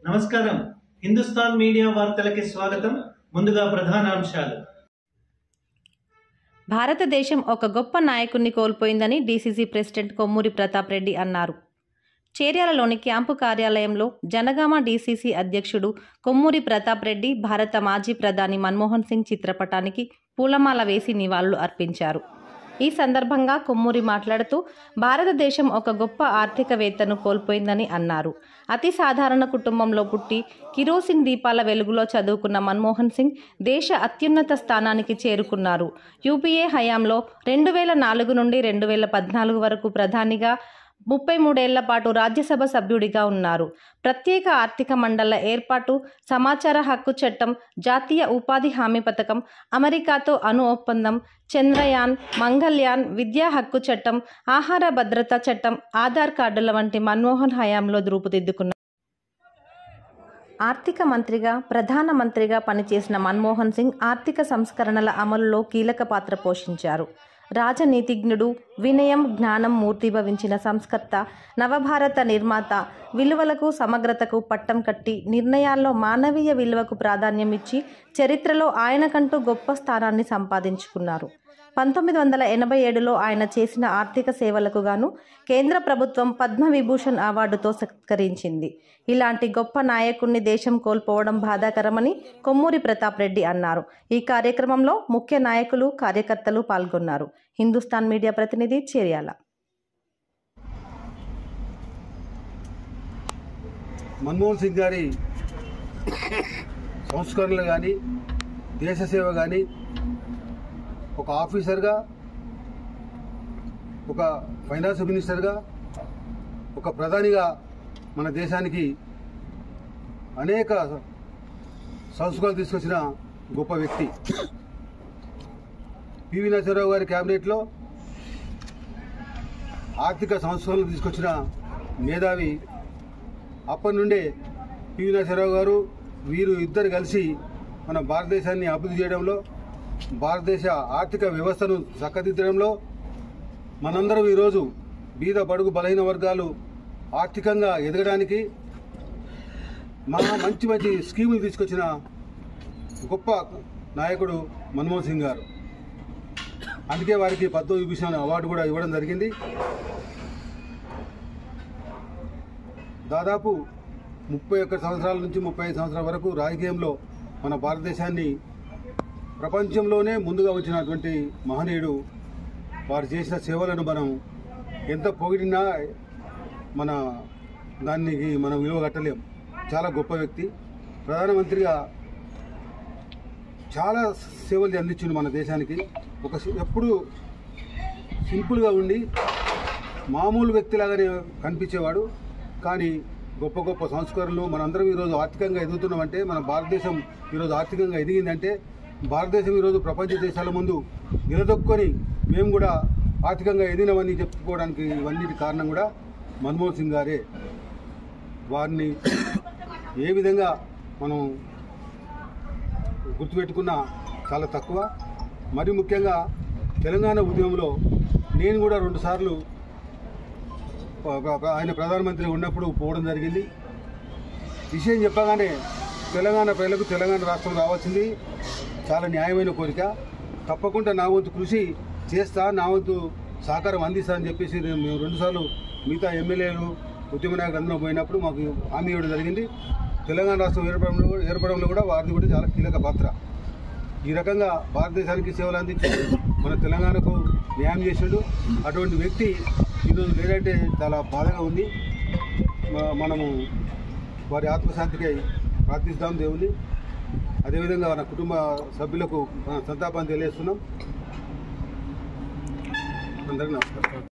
నమస్కారం. హిందుస్థాన్ మీడియా వార్తలకి స్వాగతం. ముందుగా ప్రధానాంశాలు. భారతదేశం ఒక గొప్ప నాయకుడిని కోల్పోయిందని డీసీసీ ప్రెసిడెంట్ కొమ్మూరి ప్రతాప్ రెడ్డి అన్నారు. చేర్యాలలోని క్యాంపు కార్యాలయంలో జనగామ డీసీసీ అధ్యక్షుడు కొమ్మూరి ప్రతాప్ రెడ్డి భారత మాజీ ప్రధాని మన్మోహన్ సింగ్ చిత్రపటానికి పూలమాల వేసి నివాళులు అర్పించారు. ఈ సందర్భంగా కొమ్మూరి మాట్లాడుతూ భారతదేశం ఒక గొప్ప ఆర్థికవేత్తను కోల్పోయిందని అన్నారు. అతి సాధారణ కుటుంబంలో పుట్టి కిరోసిన్ దీపాల వెలుగులో చదువుకున్న మన్మోహన్ సింగ్ దేశ అత్యున్నత స్థానానికి చేరుకున్నారు. యూపీఏ హయాంలో 2004 నుండి 2014 వరకు ప్రధానిగా 33 ఏళ్ల పాటు రాజ్యసభ సభ్యుడిగా ఉన్నారు. ప్రత్యేక ఆర్థిక మండళ్ల ఏర్పాటు, సమాచార హక్కు చట్టం, జాతీయ ఉపాధి హామీ పథకం, అమెరికాతో అణు ఒప్పందం, చంద్రయాన్, మంగళ్యాన్, విద్యా హక్కు చట్టం, ఆహార భద్రతా చట్టం, ఆధార్ కార్డుల వంటి మన్మోహన్ హయాంలో రూపుదిద్దుకున్నారు. ఆర్థిక మంత్రిగా, ప్రధానమంత్రిగా పనిచేసిన మన్మోహన్ సింగ్ ఆర్థిక సంస్కరణల అమలులో కీలక పాత్ర పోషించారు. రాజనీతిజ్ఞుడు, వినయం, జ్ఞానం మూర్తిభవించిన సంస్కర్త, నవభారత నిర్మాత, విలువలకు, సమగ్రతకు పట్టం కట్టి నిర్ణయాల్లో మానవీయ విలువకు ప్రాధాన్యం ఇచ్చి చరిత్రలో ఆయనకంటూ గొప్ప స్థానాన్ని సంపాదించుకున్నారు. 1987లో ఆయన చేసిన ఆర్థిక సేవలకు గాను కేంద్ర ప్రభుత్వం పద్మవిభూషణ్ అవార్డుతో సత్కరించింది. ఇలాంటి గొప్ప నాయకుడిని దేశం కోల్పోవడం బాధాకరమని కొమ్మూరి ప్రతాప్ రెడ్డి అన్నారు. ఈ కార్యక్రమంలో ముఖ్య నాయకులు, కార్యకర్తలు పాల్గొన్నారు. హిందుస్థాన్ మీడియా ప్రతినిధి చేర్యాల. మన్మోహన్ సింగ్ గారి సంస్కరణలు కానీ, దేశ సేవ కానీ, ఒక ఆఫీసర్గా, ఒక ఫైనాన్స్ మినిస్టర్గా, ఒక ప్రధానిగా మన దేశానికి అనేక సంస్కరణలు తీసుకొచ్చిన గొప్ప వ్యక్తి. పివి నరసింహారావు గారి క్యాబినెట్లో ఆర్థిక సంస్కరణలు తీసుకొచ్చిన మేధావి. అప్పటి నుండే పివి నరసింహారావు గారు, వీరు ఇద్దరు కలిసి మన భారతదేశాన్ని అభివృద్ధి చేయడంలో, భారతదేశ ఆర్థిక వ్యవస్థను చక్కదిద్దడంలో, మనందరం ఈరోజు బీద బడుగు బలహీన వర్గాలు ఆర్థికంగా ఎదగడానికి మంచి మంచి స్కీములు తీసుకొచ్చిన గొప్ప నాయకుడు మన్మోహన్ సింగ్ గారు. అందుకే వారికి పద్మవిభూషణ్ అవార్డు కూడా ఇవ్వడం జరిగింది. దాదాపు 31 సంవత్సరాల నుంచి 35 సంవత్సరాల వరకు రాజకీయంలో మన భారతదేశాన్ని ప్రపంచంలోనే ముందుగా వచ్చినటువంటి మహనీయుడు. వారు చేసిన సేవలను మనం ఎంత పొగిడినా దానికి మనం విలువ కట్టలేం. చాలా గొప్ప వ్యక్తి. ప్రధానమంత్రిగా చాలా సేవలు అందించింది మన దేశానికి. ఎప్పుడు సింపుల్గా ఉండి మామూలు వ్యక్తిలాగానే కనిపించేవాడు. కానీ గొప్ప గొప్ప సంస్కరణలు, మనందరం ఈరోజు ఆర్థికంగా ఎదుగుతున్నామంటే, మన భారతదేశం ఈరోజు ఆర్థికంగా ఎదిగిందంటే, భారతదేశం ఈరోజు ప్రపంచ దేశాల ముందు నిలదొక్కొని మేము కూడా ఆర్థికంగా ఎదిగినామని చెప్పుకోవడానికి ఇవన్నిటి కారణం కూడా మన్మోహన్ సింగ్ గారే. వారిని ఏ విధంగా మనం గుర్తుపెట్టుకున్నా చాలా తక్కువ. మరి ముఖ్యంగా తెలంగాణ ఉద్యమంలో నేను కూడా 2 సార్లు ఆయన ప్రధానమంత్రి ఉన్నప్పుడు పోవడం జరిగింది. విషయం చెప్పగానే తెలంగాణ ప్రజలకు తెలంగాణ రాష్ట్రం రావాల్సింది చాలా న్యాయమైన కోరిక. తప్పకుండా నా వంతు కృషి చేస్తా, నా వంతు సహకారం అందిస్తా అని చెప్పేసి మేము 2 సార్లు మిగతా ఎమ్మెల్యేలు, ఉద్యమ నాయకులు అందరూ పోయినప్పుడు మాకు హామీ ఇవ్వడం జరిగింది. తెలంగాణ రాష్ట్రం ఏర్పడంలో కూడా వారిది కూడా చాలా కీలక పాత్ర. ఈ రకంగా భారతదేశానికి సేవలు అందించి మన తెలంగాణకు న్యాయం చేసాడు. అటువంటి వ్యక్తి ఈరోజు లేదంటే చాలా బాధగా ఉంది. మనము వారి ఆత్మశాంతికై ప్రార్థిస్తాం దేవుని. అదేవిధంగా మన కుటుంబ సభ్యులకు సంతాపాన్ని తెలియజేస్తున్నాం. అందరికీ నమస్కారం.